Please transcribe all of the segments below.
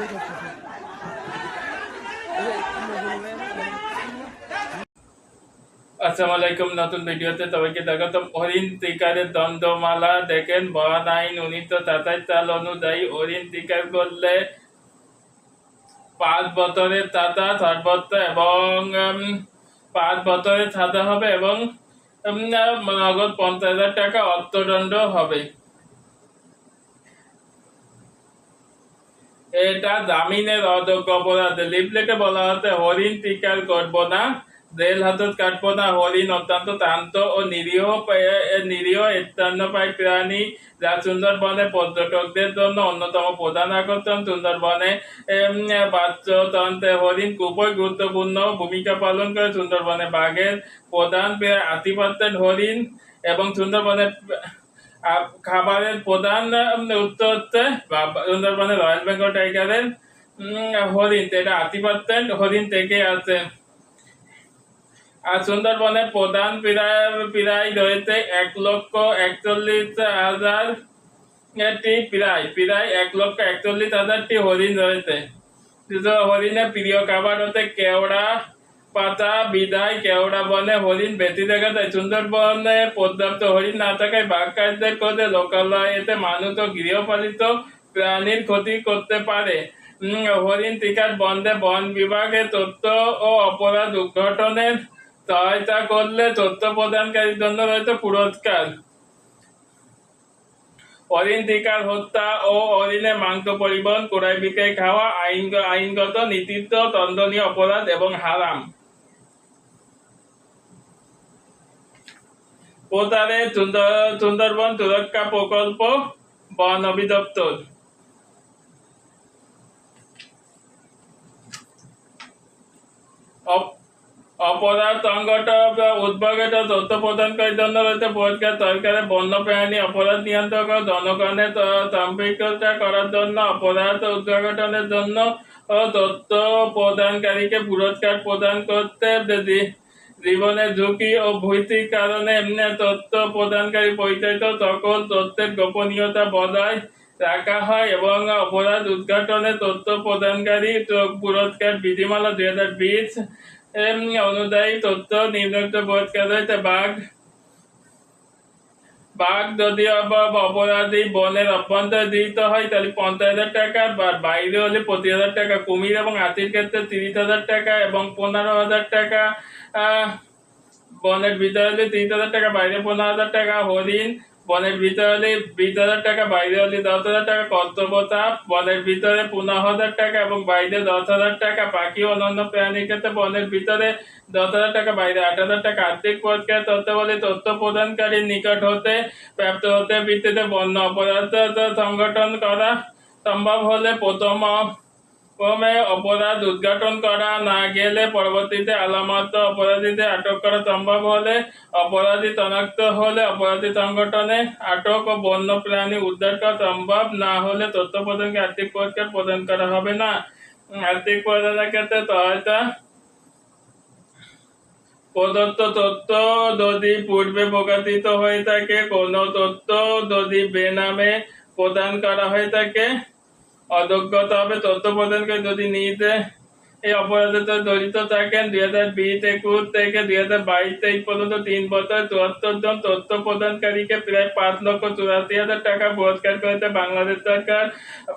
আসসালামু আলাইকুম। নতুন ভিডিওতে সবাইকে স্বাগতম। হরিণ শিকারের দণ্ডমালা দেখেন। বন আইন 1927 সাল অনুযায়ী হরিণ শিকার করলে 5 বছরের সাজা সর্বোচ্চ এবং 5 বছরের সাজা হবে এবং নগদ 50,000 টাকা অর্থদণ্ড হবে। এটা জামিনের অযোগ্য অপরাধ। লিফলেটে বলা হচ্ছে হরিণ শিকার করবো না, রেল হাতত কাটবো না। হরিণ অত্যন্ত শান্ত ও নিরীহ স্তন্যপায়ী প্রাণী, যা সুন্দরবনে পর্যটকদের জন্য অন্যতম প্রধান আকর্ষণ। সুন্দরবনে বাস্তুতন্ত্রে হরিণ খুবই গুরুত্বপূর্ণ ভূমিকা পালন করে। সুন্দরবনে বাঘের প্রধান প্রায় 80% হরিণ এবং সুন্দরবনে খাবারের প্রধান উৎস হচ্ছে সুন্দরবনে রয়্যাল বেঙ্গল টাইগারের হরিণ, এটা 80% হরিণ থেকে আছে। আর সুন্দরবনে প্রধান প্রায় রয়েছে 1,41,000 প্রায় 1,41,000টি হরিণ রয়েছে। হরিণের প্রিয় খাবার হচ্ছে কেওড়া পাতা। বিদায় কেওড়া বনে হরিণ বেশি দেখা যায়। সুন্দরবনে পর্যাপ্ত হরিণ না থাকায় বাঘ কার্যের করে লোকালয় এতে মানুষ ও গৃহপালিত প্রাণীর ক্ষতি করতে পারে। হরিণ শিকার বন্ধে বন বিভাগের তথ্য ও অপরাধ উদ্ঘাটনের সহায়তা করলে তথ্য প্রদানকারীর জন্য রয়েছে পুরস্কার। হরিণ শিকার, হত্যা ও হরিণের মাংস পরিবহন, ক্রয় বিক্রয়, খাওয়া আইনগত নিষিদ্ধ, দণ্ডনীয় অপরাধ এবং হারাম। প্রচারে সুন্দরবন সুরক্ষা প্রকল্প, বন অধিদপ্তর। অপরাধ সংগঠন উদ্ভাগত তথ্য প্রদানকারীর জন্য রয়েছে পুরস্কার। সরকারের বন্যপ্রাণী অপরাধ নিয়ন্ত্রক ও জনগণের সম্পৃক্ততা করার জন্য অপরাধ উদ্ঘাটনের জন্য তথ্য প্রদানকারীকে পুরস্কার প্রদান করতে জীবনের ঝুঁকি ও ভৌতিক কারণে তথ্য প্রদানকারী পরিচালিত সকল তথ্যের গোপনীয়তা বজায় রাখা হয় এবং অপরাধ উদ্ঘাটনে তথ্য প্রদানকারী পুরস্কার বিধিমালা 2020 অনুযায়ী তথ্য নিম্নোক্ত পুরস্কার রয়েছে। বাঘ যদি অপরাধী বনের অভ্যন্তরে জীবিত হয় তাহলে 50,000 টাকা, বা বাইরে হলে 25,000 টাকা। কুমির এবং হাতির ক্ষেত্রে 30,000 টাকা এবং 15,000 টাকা। বনের ভিতরে হলে 30,000 টাকা, বাইরে 15,000 টাকা। হরিণ বনের ভিতরে হলে 20,000 টাকা, বাইরে হলে 10,000 টাকা। কর্তব্য চাপ বনের ভিতরে 15,000 টাকা এবং বাইরে 10,000 টাকা। পাখি ও অন্যান্য প্রাণীর ক্ষেত্রে বনের ভিতরে 10,000 টাকা, বাইরে 8,000 টাকা। আর্থিক পুরস্কার তথ্যাবলী তথ্য প্রদানকারীর নিকট হতে প্রাপ্ত হতে ভিত্তিতে বন্য অপরাধ সংগঠন করা সম্ভব হলে প্রথমে অপরাধ উদ্ঘাটন করা না গেলে পরবর্তীতে আলামত অপরাধীদের আটক করা সম্ভব হলে, অপরাধী শনাক্ত হলে অপরাধী সংগঠনে আটক ও বন্য প্রাণী উদ্ধার করা সম্ভব না হলে তথ্য প্রদানকে আর্থিক পুরস্কার প্রদান করা হবে না। আর্থিক প্রদানের ক্ষেত্রে সহায়তা প্রদত্ত তথ্য যদি পূর্বে প্রকাশিত হয়ে থাকে, কোনো তথ্য যদি বেনামে প্রদান করা হয়ে থাকে, অযোগ্যতা হবে। তথ্য প্রদানকারী যদি নিজে এই অপরাধে জড়িত থাকেন। 2020-21 থেকে 2022-23 পর্যন্ত 3 বছর 74 জন তথ্য প্রদানকারীকে প্রায় 5,84,000 টাকা পুরস্কার করেছে বাংলাদেশ সরকার।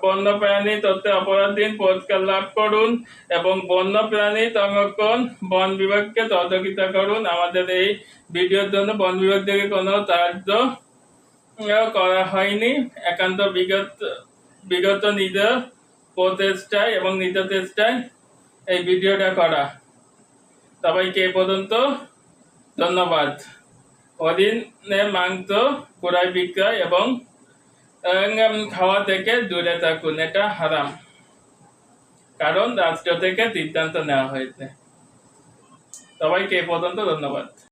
বন্যপ্রাণী তথ্যে অপরাধ দিন, পুরস্কার লাভ করুন এবং বন্যপ্রাণী সংরক্ষণ বন বিভাগকে সহযোগিতা করুন। আমাদের এই ভিডিওর জন্য বন বিভাগ থেকে কোনো সাহায্য করা হয়নি, একান্ত বিগত নিজের প্রচেষ্টায় এবং নিজ চেষ্টায় এই ভিডিওটা করা। সবাইকে এ পর্যন্ত ধন্যবাদ। হরিণের মাংস ক্রয় বিক্রয় এবং খাওয়া থেকে দূরে থাকুন, এটা হারাম, কারণ রাষ্ট্র থেকে সিদ্ধান্ত নেওয়া হয়েছে। সবাইকে এ পর্যন্ত ধন্যবাদ।